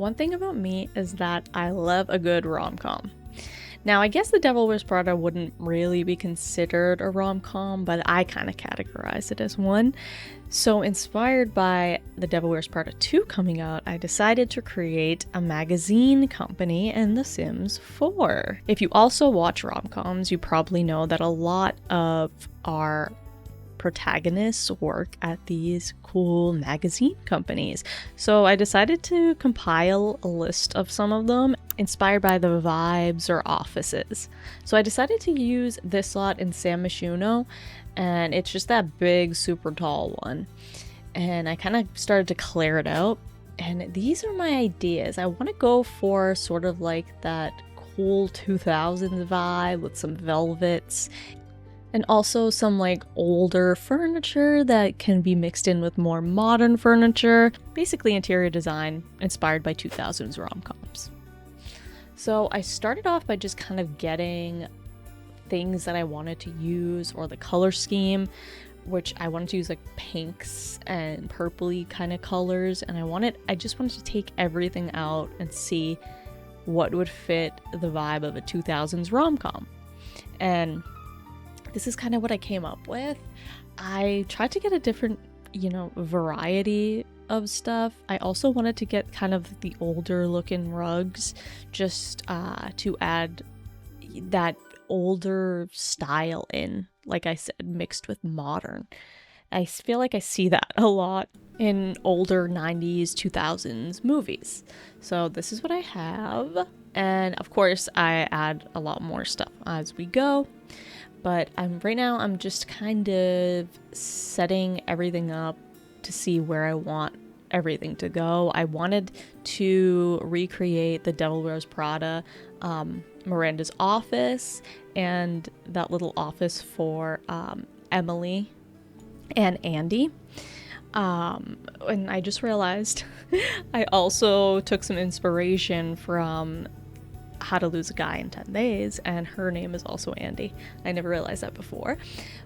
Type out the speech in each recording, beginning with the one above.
One thing about me is that I love a good rom-com. Now, I guess The Devil Wears Prada wouldn't really be considered a rom-com, but I kind of categorize it as one. So, inspired by The Devil Wears Prada 2 coming out, I decided to create a magazine company in The Sims 4. If you also watch rom-coms, you probably know that a lot of our protagonists work at these cool magazine companies. So I decided to compile a list of some of them inspired by the vibes or offices. So I decided to use this lot in San Myshuno, and it's just that big, super tall one. And I kind of started to clear it out. And these are my ideas. I want to go for sort of like that cool 2000s vibe with some velvets and also some like older furniture that can be mixed in with more modern furniture. Basically interior design inspired by 2000s rom-coms. So I started off by just kind of getting things that I wanted to use, or the color scheme, which I wanted to use like pinks and purpley kind of colors, and I just wanted to take everything out and see what would fit the vibe of a 2000s rom-com. And this is kind of what I came up with. I tried to get a different, variety of stuff. I also wanted to get kind of the older looking rugs just to add that older style in, like I said, mixed with modern. I feel like I see that a lot in older 90s, 2000s movies. So this is what I have. And of course, I add a lot more stuff as we go. But right now I'm just kind of setting everything up to see where I want everything to go. I wanted to recreate the Devil Wears Prada, Miranda's office, and that little office for Emily and Andy. And I just realized I also took some inspiration from How to Lose a Guy in 10 Days, and her name is also Andy. I never realized that before.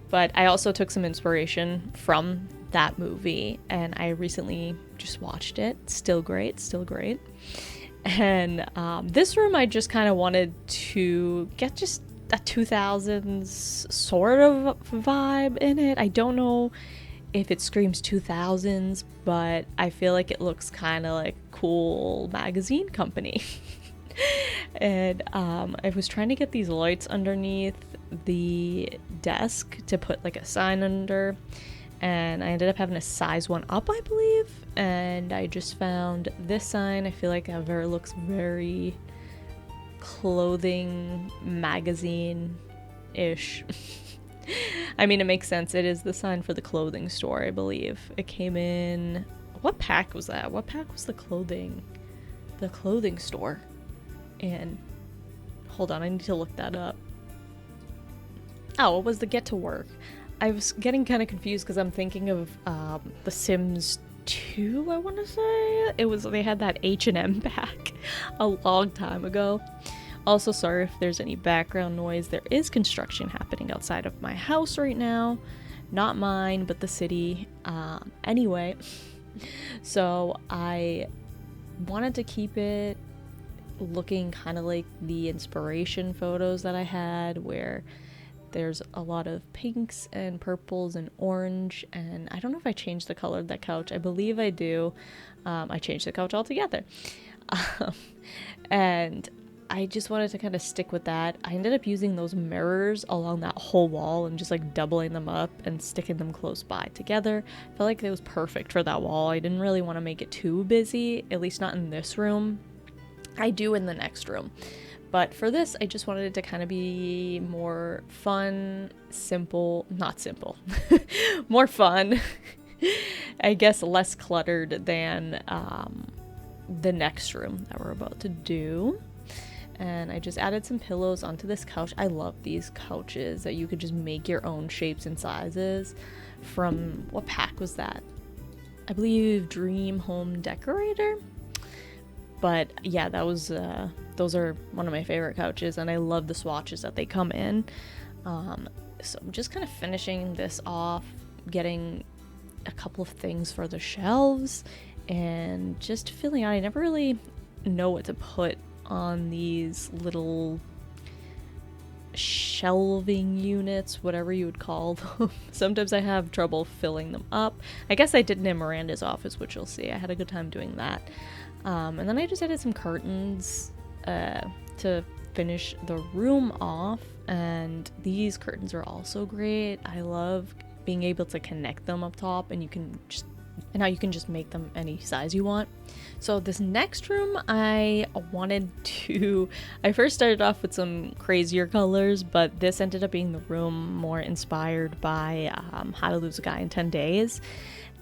But I also took some inspiration from that movie, and I recently just watched it. Still great, still great. And this room I just kind of wanted to get just a 2000s sort of vibe in it. I don't know if it screams 2000s, but I feel like it looks kind of like cool magazine company. And I was trying to get these lights underneath the desk to put like a sign under, and I ended up having to size one up, I believe, and I just found this sign. I feel like it looks very clothing magazine-ish. I mean, it makes sense. It is the sign for the clothing store, I believe. It came in... What pack was that? What pack was the clothing store? And hold on, I need to look that up. Oh, it was the Get to Work. I was getting kind of confused because I'm thinking of The Sims 2, I want to say. They had that H&M pack a long time ago. Also, sorry if there's any background noise. There is construction happening outside of my house right now. Not mine, but the city. Anyway, so I wanted to keep it looking kind of like the inspiration photos that I had, where there's a lot of pinks and purples and orange, and I don't know if I changed the color of that couch. I believe I do. I changed the couch altogether. And I just wanted to kind of stick with that. I ended up using those mirrors along that whole wall and just like doubling them up and sticking them close by together. I felt like it was perfect for that wall. I didn't really want to make it too busy, at least not in this room. I do in the next room. But for this, I just wanted it to kind of be more fun, more fun. I guess less cluttered than the next room that we're about to do. And I just added some pillows onto this couch. I love these couches that you could just make your own shapes and sizes. From, what pack was that? I believe Dream Home Decorator. But yeah, those are one of my favorite couches, and I love the swatches that they come in. So I'm just kind of finishing this off, getting a couple of things for the shelves, and just filling out. I never really know what to put on these little shelving units, whatever you would call them. Sometimes I have trouble filling them up. I guess I did it in Miranda's office, which you'll see. I had a good time doing that. And then I just added some curtains to finish the room off, and these curtains are also great. I love being able to connect them up top, and how you can just make them any size you want. So this next room, I first started off with some crazier colors, but this ended up being the room more inspired by How to Lose a Guy in 10 Days.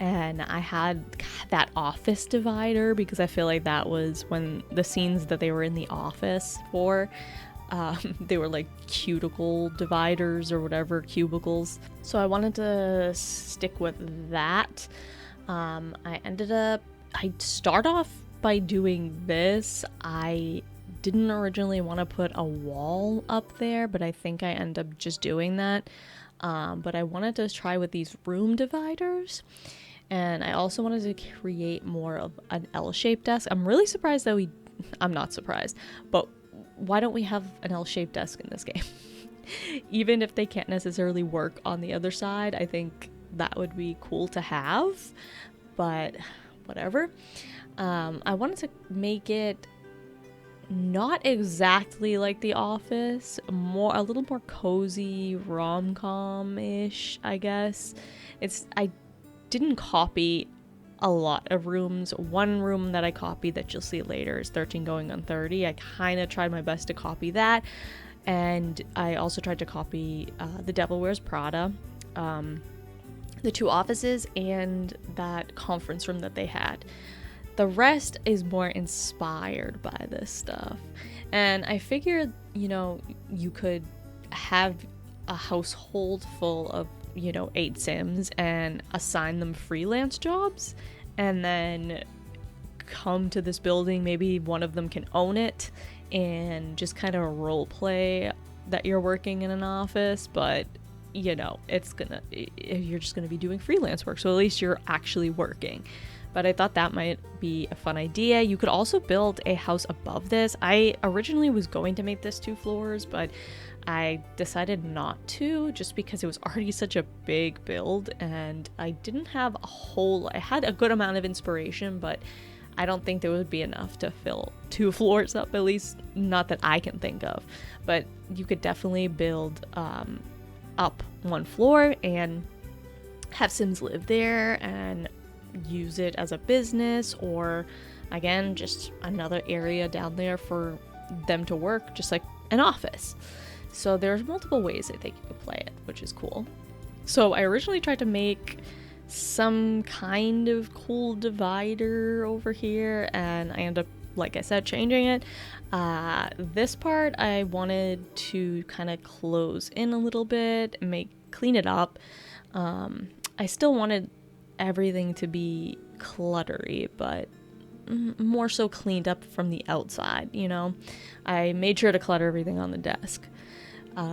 And I had that office divider because I feel like that was when the scenes that they were in the office for, they were like cuticle dividers or whatever, cubicles. So I wanted to stick with that. I start off by doing this. I didn't originally want to put a wall up there, but I think I end up just doing that. But I wanted to try with these room dividers. And I also wanted to create more of an L-shaped desk. I'm really surprised that I'm not surprised, but why don't we have an L-shaped desk in this game? Even if they can't necessarily work on the other side, I think that would be cool to have, but whatever. I wanted to make it not exactly like The Office, a little more cozy, rom-com-ish, I guess. I didn't copy a lot of rooms. One room that I copied that you'll see later is 13 Going on 30. I kind of tried my best to copy that, and I also tried to copy The Devil Wears Prada, the two offices, and that conference room that they had. The rest is more inspired by this stuff, and I figured, you could have a household full of 8 Sims and assign them freelance jobs, and then come to this building. Maybe one of them can own it and just kind of role play that you're working in an office, but you're just gonna be doing freelance work, so at least you're actually working. But I thought that might be a fun idea. You could also build a house above this. I originally was going to make this 2 floors, but I decided not to, just because it was already such a big build, and I didn't have I had a good amount of inspiration, but I don't think there would be enough to fill 2 floors up, at least not that I can think of. But you could definitely build up 1 floor and have Sims live there and use it as a business, or again, just another area down there for them to work, just like an office. So there's multiple ways I think you could play it, which is cool. So I originally tried to make some kind of cool divider over here, and I ended up, like I said, changing it. This part I wanted to kind of close in a little bit and clean it up. I still wanted everything to be cluttery, but more so cleaned up from the outside, I made sure to clutter everything on the desk,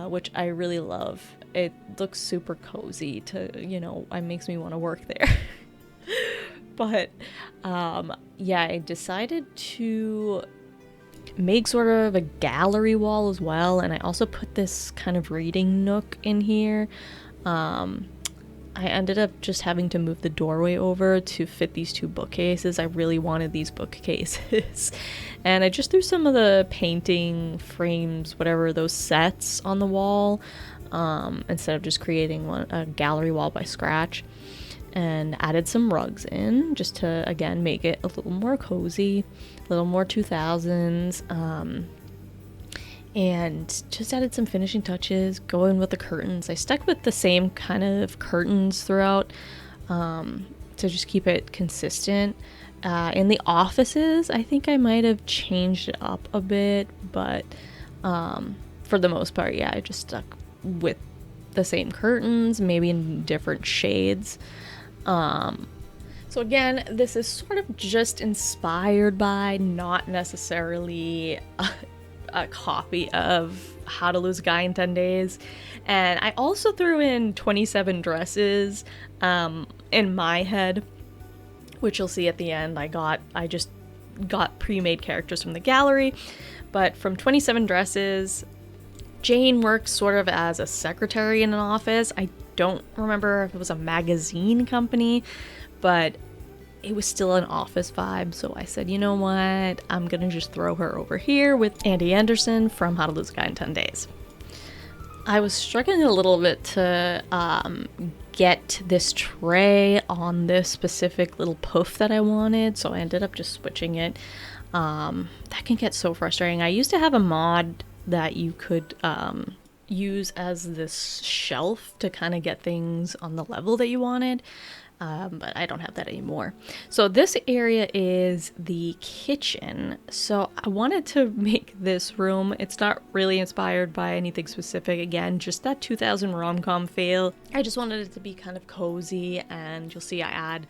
which I really love. It looks super cozy it makes me want to work there. But I decided to make sort of a gallery wall as well, and I also put this kind of reading nook in here. I ended up just having to move the doorway over to fit these 2 bookcases. I really wanted these bookcases. And I just threw some of the painting frames, whatever, those sets on the wall, instead of just creating a gallery wall by scratch. And added some rugs in, just to, again, make it a little more cozy, a little more 2000s. And just added some finishing touches, going with the curtains. I stuck with the same kind of curtains throughout, to just keep it consistent. In the offices, I think I might have changed it up a bit, but for the most part, I just stuck with the same curtains, maybe in different shades. So again, this is sort of just inspired by, not necessarily a copy of How to Lose a Guy in 10 Days. And I also threw in 27 dresses in my head, which you'll see at the end. I just got pre-made characters from the gallery. But from 27 Dresses, Jane works sort of as a secretary in an office. I don't remember if it was a magazine company, but it was still an office vibe. So I said, you know what? I'm gonna just throw her over here with Andy Anderson from How to Lose a Guy in 10 Days. I was struggling a little bit to get this tray on this specific little poof that I wanted, so I ended up just switching it. That can get so frustrating. I used to have a mod that you could use as this shelf to kind of get things on the level that you wanted, but I don't have that anymore. So this area is the kitchen. So I wanted to make this room, it's not really inspired by anything specific, again, just that 2000 rom-com feel. I just wanted it to be kind of cozy, and you'll see I add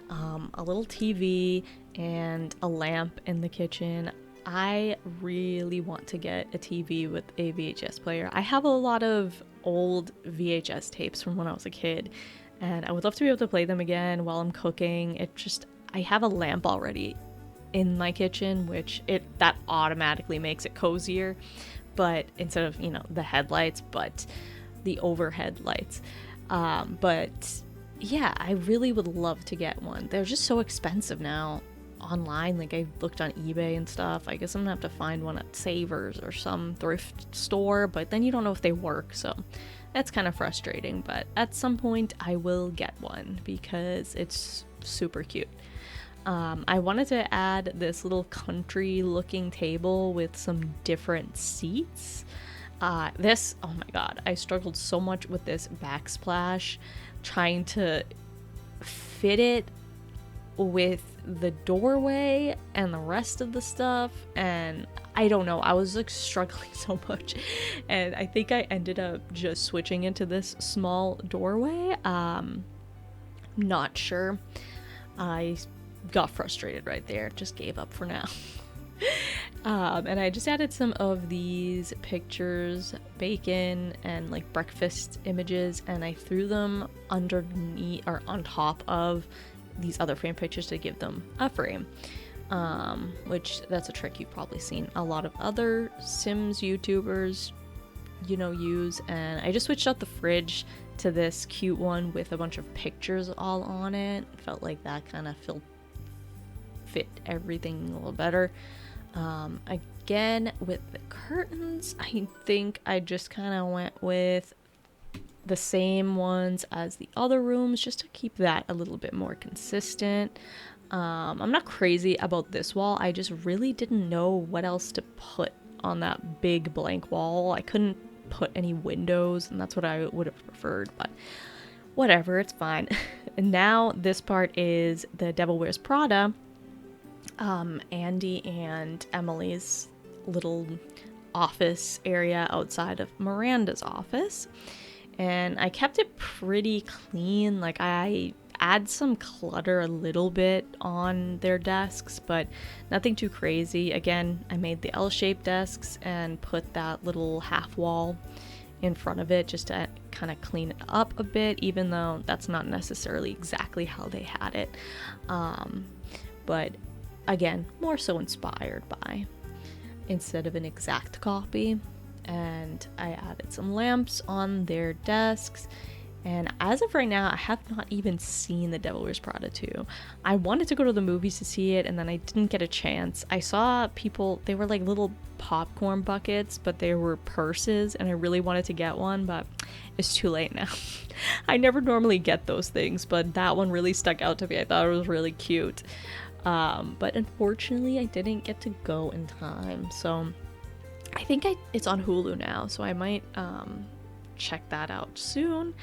a little TV and a lamp in the kitchen. I really want to get a TV with a VHS player. I have a lot of old VHS tapes from when I was a kid, and I would love to be able to play them again while I'm cooking. I have a lamp already in my kitchen, that automatically makes it cozier, but instead of, the headlights, but the overhead lights. But yeah, I really would love to get one. They're just so expensive now online. Like, I looked on eBay and stuff. I guess I'm gonna have to find one at Savers or some thrift store, but then you don't know if they work, so that's kind of frustrating. But at some point I will get one because it's super cute. I wanted to add this little country looking table with some different seats. Oh my god, I struggled so much with this backsplash, trying to fit it with the doorway and the rest of the stuff, and I don't know, I was like struggling so much, and I think I ended up just switching into this small doorway. Not sure. I got frustrated right there, just gave up for now. And I just added some of these pictures, bacon and like breakfast images, and I threw them underneath or on top of these other frame pictures to give them a frame, which that's a trick you've probably seen a lot of other Sims YouTubers use. And I just switched out the fridge to this cute one with a bunch of pictures all on it. Felt like that kind of fit everything a little better. Again, with the curtains, I think I just kind of went with the same ones as the other rooms just to keep that a little bit more consistent. I'm not crazy about this wall. I just really didn't know what else to put on that big blank wall. I couldn't put any windows, and that's what I would have preferred, but whatever, it's fine. And now this part is the Devil Wears Prada. Andy and Emily's little office area outside of Miranda's office. And I kept it pretty clean. Like, I add some clutter a little bit on their desks, but nothing too crazy. Again, I made the L-shaped desks and put that little half wall in front of it just to kind of clean it up a bit, even though that's not necessarily exactly how they had it. But again, more so inspired by, instead of an exact copy. And I added some lamps on their desks. And as of right now, I have not even seen The Devil Wears Prada 2. I wanted to go to the movies to see it, and then I didn't get a chance. I saw people, they were like little popcorn buckets, but they were purses, and I really wanted to get one, but it's too late now. I never normally get those things, but that one really stuck out to me. I thought it was really cute. But unfortunately, I didn't get to go in time. So I think it's on Hulu now, so I might check that out soon.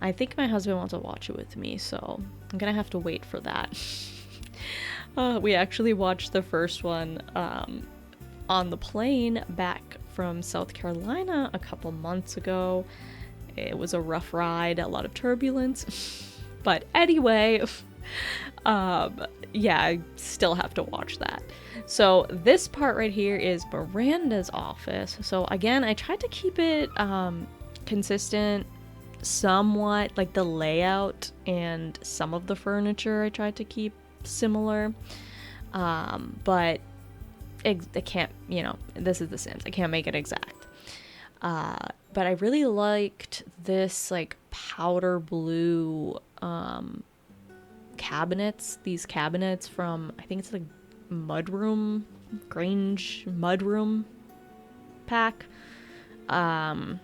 I think my husband wants to watch it with me, so I'm gonna have to wait for that. We actually watched the first one on the plane back from South Carolina a couple months ago. It was a rough ride, a lot of turbulence, but anyway, yeah, I still have to watch that. So this part right here is Miranda's office. So again, I tried to keep it consistent somewhat, like the layout and some of the furniture I tried to keep similar. But I can't, you know, this is The Sims. I can't make it exact. But I really liked this like powder blue cabinets. These cabinets from, I think it's like Grange Mudroom pack. And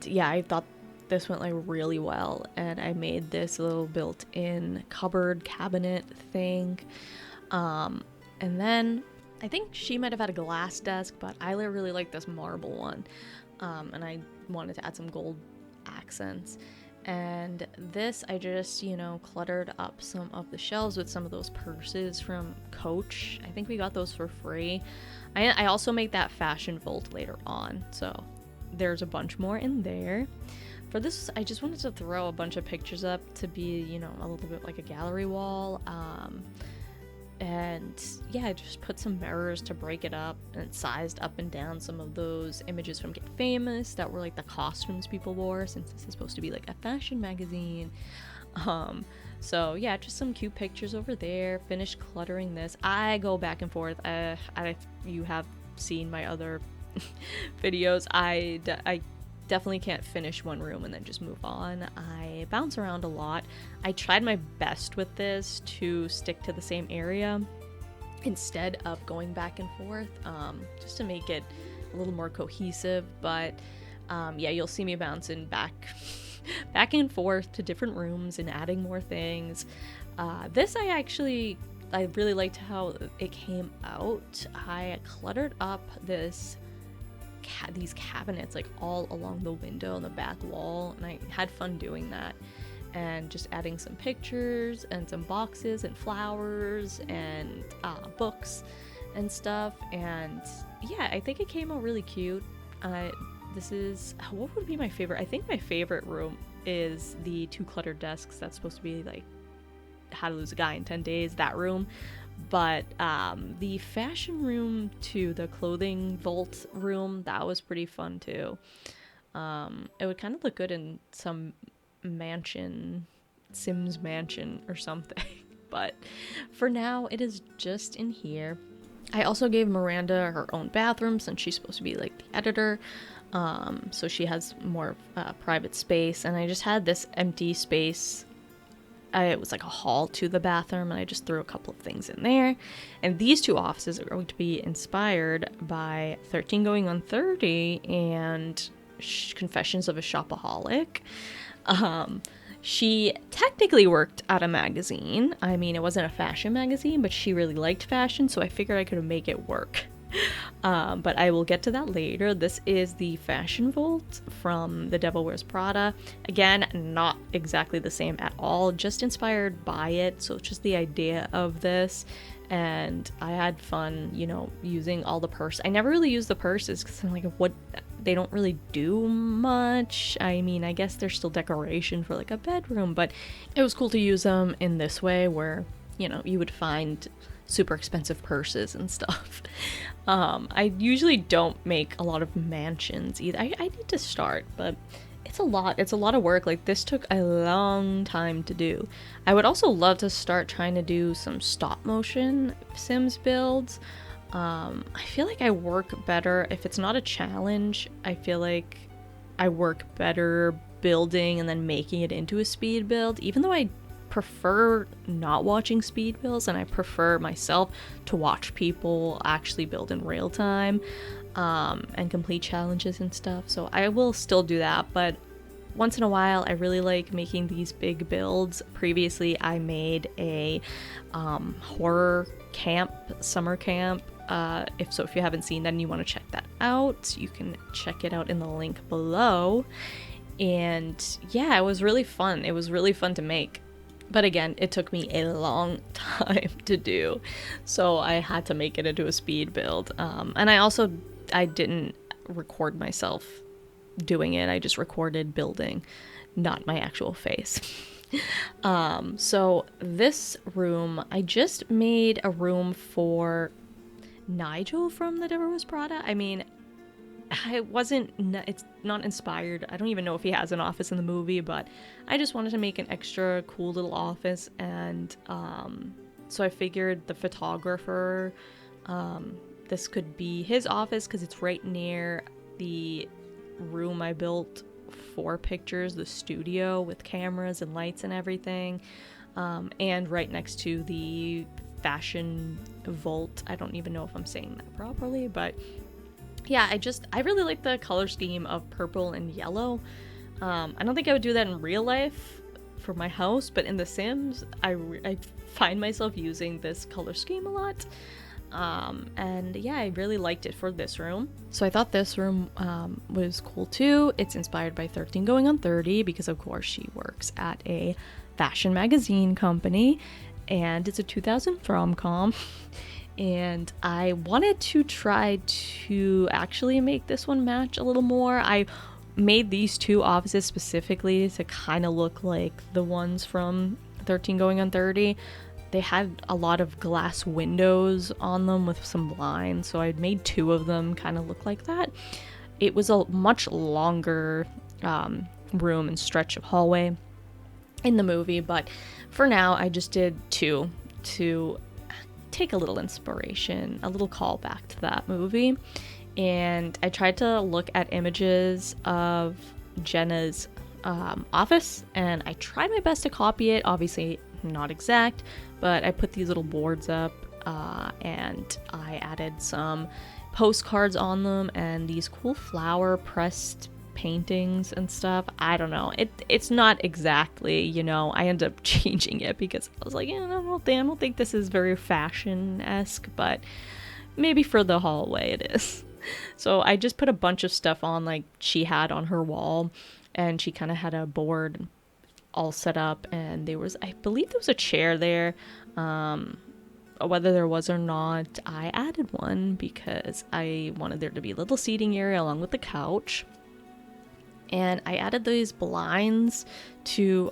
yeah, I thought this went like really well, and I made this little built-in cupboard cabinet thing. And then I think she might have had a glass desk, but I really like this marble one. And I wanted to add some gold accents. And this, I just, you know, cluttered up some of the shelves with some of those purses from Coach. I think we got those for free. I also made that fashion vault later on, so there's a bunch more in there. For this, I just wanted to throw a bunch of pictures up to be, you know, a little bit like a gallery wall. And yeah, I just put some mirrors to break it up, and sized up and down some of those images from Get Famous that were like the costumes people wore, since this is supposed to be like a fashion magazine. So yeah, just some cute pictures over there. Finished cluttering this. I go back and forth. You have seen my other videos. I definitely can't finish one room and then just move on. I bounce around a lot. I tried my best with this to stick to the same area instead of going back and forth, just to make it a little more cohesive. But yeah, you'll see me bouncing back and forth to different rooms and adding more things. This I really liked how it came out. I cluttered up these cabinets like all along the window and the back wall, and I had fun doing that, and just adding some pictures and some boxes and flowers and books and stuff. And yeah, I think it came out really cute. This is, what would be my favorite? I think my favorite room is the 2 cluttered desks. That's supposed to be like How to Lose a Guy in 10 Days, that room. But the fashion room to the clothing vault room, that was pretty fun too. It would kind of look good in some Sims mansion or something. But for now, it is just in here. I also gave Miranda her own bathroom, since she's supposed to be like the editor. So she has more private space, and I just had this empty space. It was like a hall to the bathroom, and I just threw a couple of things in there. And these 2 offices are going to be inspired by 13 Going on 30 and Confessions of a Shopaholic. She technically worked at a magazine. I mean, it wasn't a fashion magazine, but she really liked fashion, so I figured I could make it work. But I will get to that later. This is the fashion vault from The Devil Wears Prada. Again, not exactly the same at all, just inspired by it. So it's just the idea of this. And I had fun, you know, using all the purses. I never really used the purses because I'm like, what? They don't really do much. I mean, I guess they're still decoration for like a bedroom, but it was cool to use them in this way where, you know, you would find super expensive purses and stuff. I usually don't make a lot of mansions either. I need to start, but it's a lot of work. Like, this took a long time to do. I would also love to start trying to do some stop motion Sims builds. I feel like I work better if it's not a challenge. I feel like I work better building and then making it into a speed build, even though I prefer not watching speed builds, and I prefer myself to watch people actually build in real time and complete challenges and stuff. So I will still do that, but once in a while I really like making these big builds. Previously I made a horror camp, summer camp. If you haven't seen that and you want to check that out, you can check it out in the link below. And yeah, it was really fun. It was really fun to make. But again, it took me a long time to do, so I had to make it into a speed build. And I didn't record myself doing it. I just recorded building, not my actual face. So this room, I just made a room for Nigel from The Devil Wears Prada. I mean, it's not inspired. I don't even know if he has an office in the movie, but I just wanted to make an extra cool little office, and So I figured the photographer, this could be his office because it's right near the room I built for pictures, the studio with cameras and lights and everything, and right next to the fashion vault. I don't even know if I'm saying that properly, but yeah, I really like the color scheme of purple and yellow. I don't think I would do that in real life for my house, but in The Sims, I find myself using this color scheme a lot. And yeah, I really liked it for this room. So I thought this room was cool too. It's inspired by 13 Going on 30 because of course she works at a fashion magazine company, and it's a 2000 rom-com. And I wanted to try to actually make this one match a little more. I made these two offices specifically to kind of look like the ones from 13 Going on 30. They had a lot of glass windows on them with some blinds, so I'd made two of them kind of look like that. It was a much longer room and stretch of hallway in the movie, but for now I just did two to take a little inspiration, a little callback to that movie. And I tried to look at images of Jenna's office, and I tried my best to copy it. Obviously not exact, but I put these little boards up, and I added some postcards on them and these cool flower pressed paintings and stuff. I don't know, it's not exactly, you know, I ended up changing it because I was like, yeah, I don't think this is very fashion-esque, but maybe for the hallway it is. So I just put a bunch of stuff on like she had on her wall, and she kind of had a board all set up, and I believe there was a chair there. Whether there was or not, I added one because I wanted there to be a little seating area along with the couch. And I added these blinds to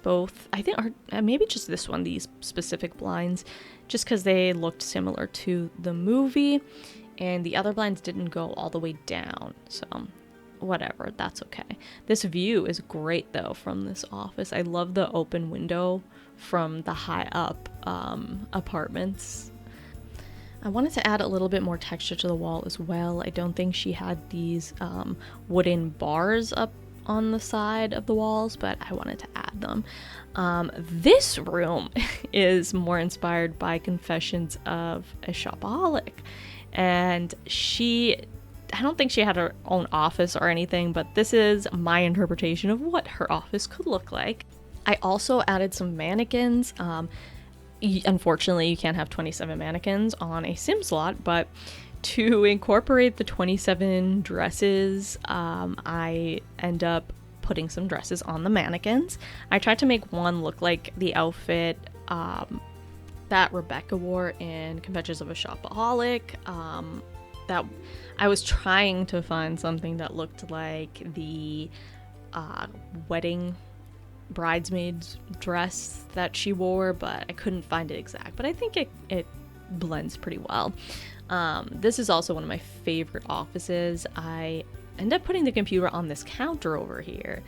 both, I think, or maybe just this one, these specific blinds, just because they looked similar to the movie, and the other blinds didn't go all the way down, so whatever, that's okay. This view is great though from this office. I love the open window from the high up apartments. I wanted to add a little bit more texture to the wall as well. I don't think she had these wooden bars up on the side of the walls, but I wanted to add them. This room is more inspired by Confessions of a Shopaholic, and I don't think she had her own office or anything, but this is my interpretation of what her office could look like. I also added some mannequins. Unfortunately, you can't have 27 mannequins on a sim slot, but to incorporate the 27 dresses, I end up putting some dresses on the mannequins. I tried to make one look like the outfit that Rebecca wore in Confessions of a Shopaholic. That I was trying to find something that looked like the wedding bridesmaid's dress that she wore, but I couldn't find it exact, but I think it blends pretty well. This is also one of my favorite offices. I end up putting the computer on this counter over here,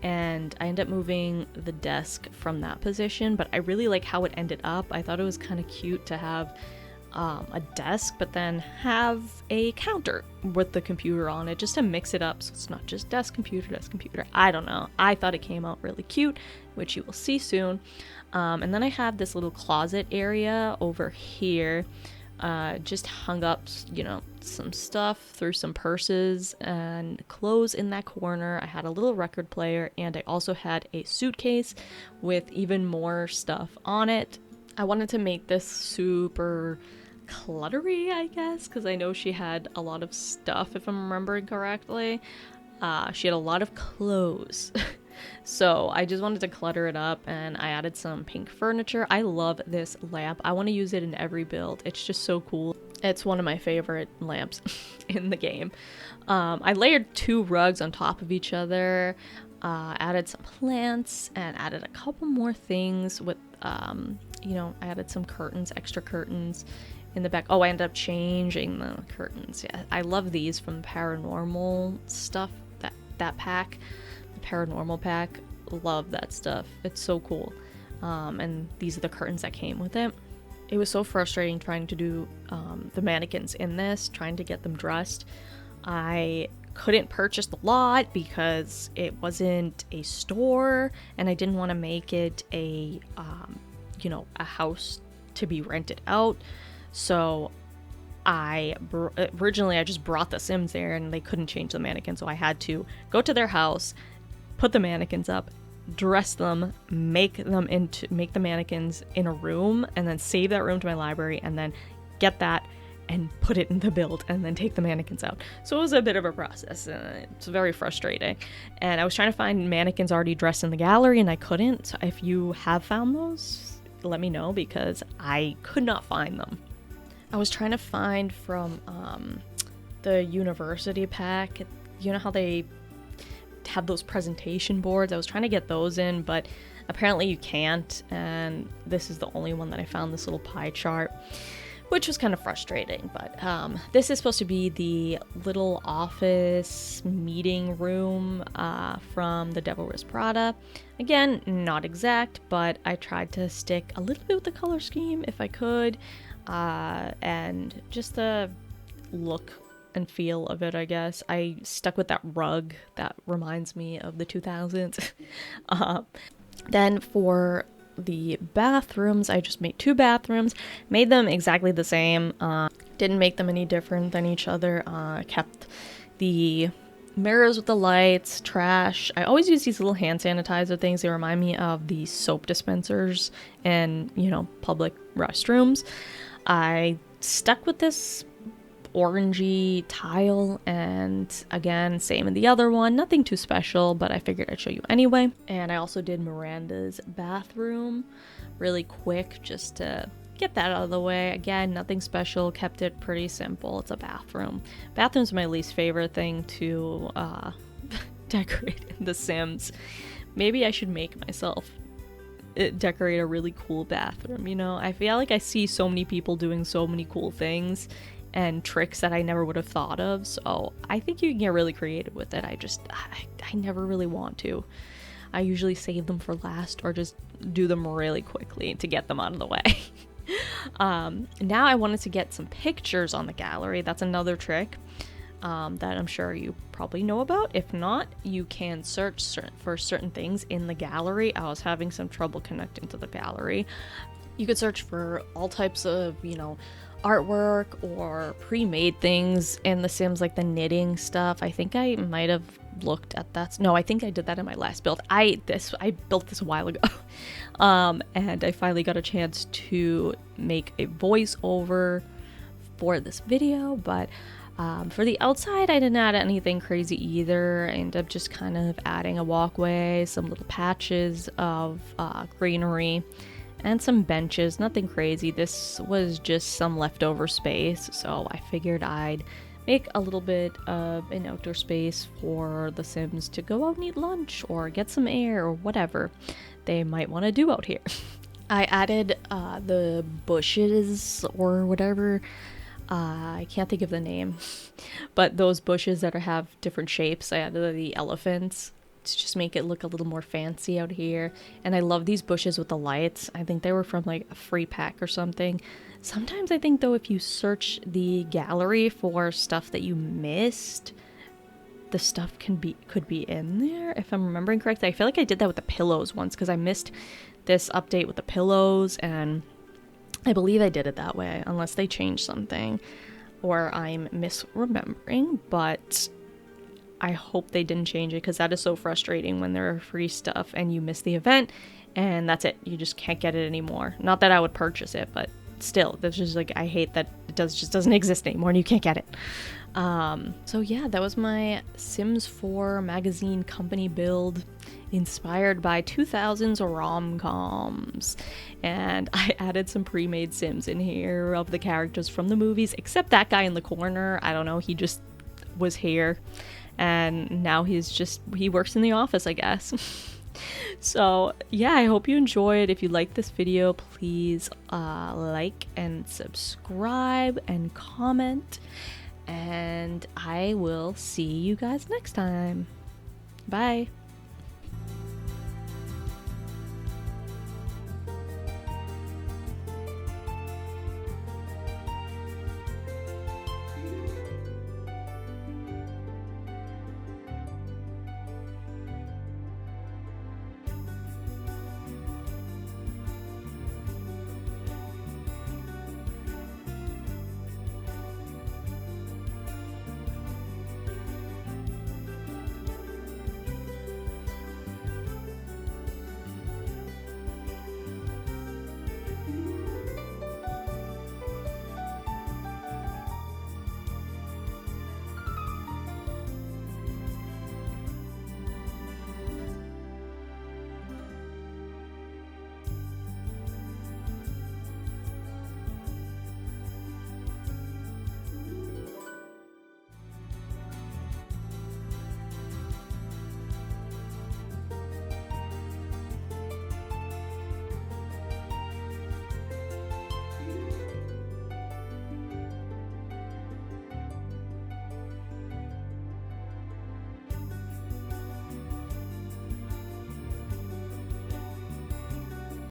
and I end up moving the desk from that position, but I really like how it ended up. I thought it was kind of cute to have a desk, but then have a counter with the computer on it, just to mix it up so it's not just desk computer. I don't know, I thought it came out really cute, which you will see soon. And then I have this little closet area over here, just hung up, you know, some stuff, threw some purses and clothes in that corner. I had a little record player, and I also had a suitcase with even more stuff on it. I wanted to make this super cluttery, I guess, because I know she had a lot of stuff, if I'm remembering correctly. She had a lot of clothes. So I just wanted to clutter it up, and I added some pink furniture. I love this lamp. I want to use it in every build. It's just so cool. It's one of my favorite lamps in the game. I layered 2 rugs on top of each other, added some plants, and added a couple more things with, you know, I added some curtains, extra curtains in the back. Oh, I ended up changing the curtains. Yeah, I love these from the paranormal stuff, that pack, the paranormal pack. Love that stuff. It's so cool. And these are the curtains that came with it. It was so frustrating trying to do the mannequins in this, trying to get them dressed. I couldn't purchase the lot because it wasn't a store, and I didn't want to make it a house to be rented out. So originally I just brought the Sims there, and they couldn't change the mannequins, so I had to go to their house, put the mannequins up, dress them, make the mannequins in a room, and then save that room to my library, and then get that and put it in the build, and then take the mannequins out. So it was a bit of a process, and it's very frustrating. And I was trying to find mannequins already dressed in the gallery, and I couldn't. So if you have found those, let me know, because I could not find them. I was trying to find from the university pack. You know how they have those presentation boards? I was trying to get those in, but apparently you can't, and this is the only one that I found, this little pie chart, which was kind of frustrating. But this is supposed to be the little office meeting room from the Devil Wears Prada. Again, not exact, but I tried to stick a little bit with the color scheme if I could, and just the look and feel of it, I guess. I stuck with that rug that reminds me of the 2000s. Then for the bathrooms, I just made 2 bathrooms, made them exactly the same, didn't make them any different than each other, kept the mirrors with the lights, trash. I always use these little hand sanitizer things. They remind me of the soap dispensers in, public restrooms. I stuck with this orangey tile, and again, same in the other one, nothing too special, but I figured I'd show you anyway. And I also did Miranda's bathroom really quick just to get that out of the way. Again, nothing special, kept it pretty simple. It's a bathroom. Bathroom's my least favorite thing to decorate in The Sims. Maybe I should make myself decorate a really cool bathroom. I feel like I see so many people doing so many cool things and tricks that I never would have thought of, so I think you can get really creative with it. I never really want to. I usually save them for last, or just do them really quickly to get them out of the way. Now I wanted to get some pictures on the gallery. That's another trick that I'm sure you probably know about. If not, you can search for certain things in the gallery. I was having some trouble connecting to the gallery. You could search for all types of, artwork or pre-made things in The Sims, like the knitting stuff. I think I might have looked at that. No, I think I did that in my last build. I built this a while ago. And I finally got a chance to make a voiceover for this video, but for the outside, I didn't add anything crazy either. I ended up just kind of adding a walkway, some little patches of greenery, and some benches. Nothing crazy. This was just some leftover space, so I figured I'd make a little bit of an outdoor space for the Sims to go out and eat lunch or get some air or whatever they might want to do out here. I added the bushes or whatever. I can't think of the name, but those bushes that have different shapes. I added the elephants to just make it look a little more fancy out here. And I love these bushes with the lights. I think they were from like a free pack or something. Sometimes I think though, if you search the gallery for stuff that you missed, the stuff could be in there, if I'm remembering correctly. I feel like I did that with the pillows once because I missed this update with the pillows, and I believe I did it that way, unless they changed something or I'm misremembering, but I hope they didn't change it, because that is so frustrating when there are free stuff and you miss the event and that's it. You just can't get it anymore. Not that I would purchase it, but still, that's just like, I hate that it just doesn't exist anymore and you can't get it. So yeah, that was my Sims 4 magazine company build, inspired by 2000s rom-coms. And I added some pre-made Sims in here of the characters from the movies, except that guy in the corner. I don't know, he just was here, and now he works in the office, I guess. So yeah, I hope you enjoyed. If you like this video, please like and subscribe and comment, and I will see you guys next time. Bye.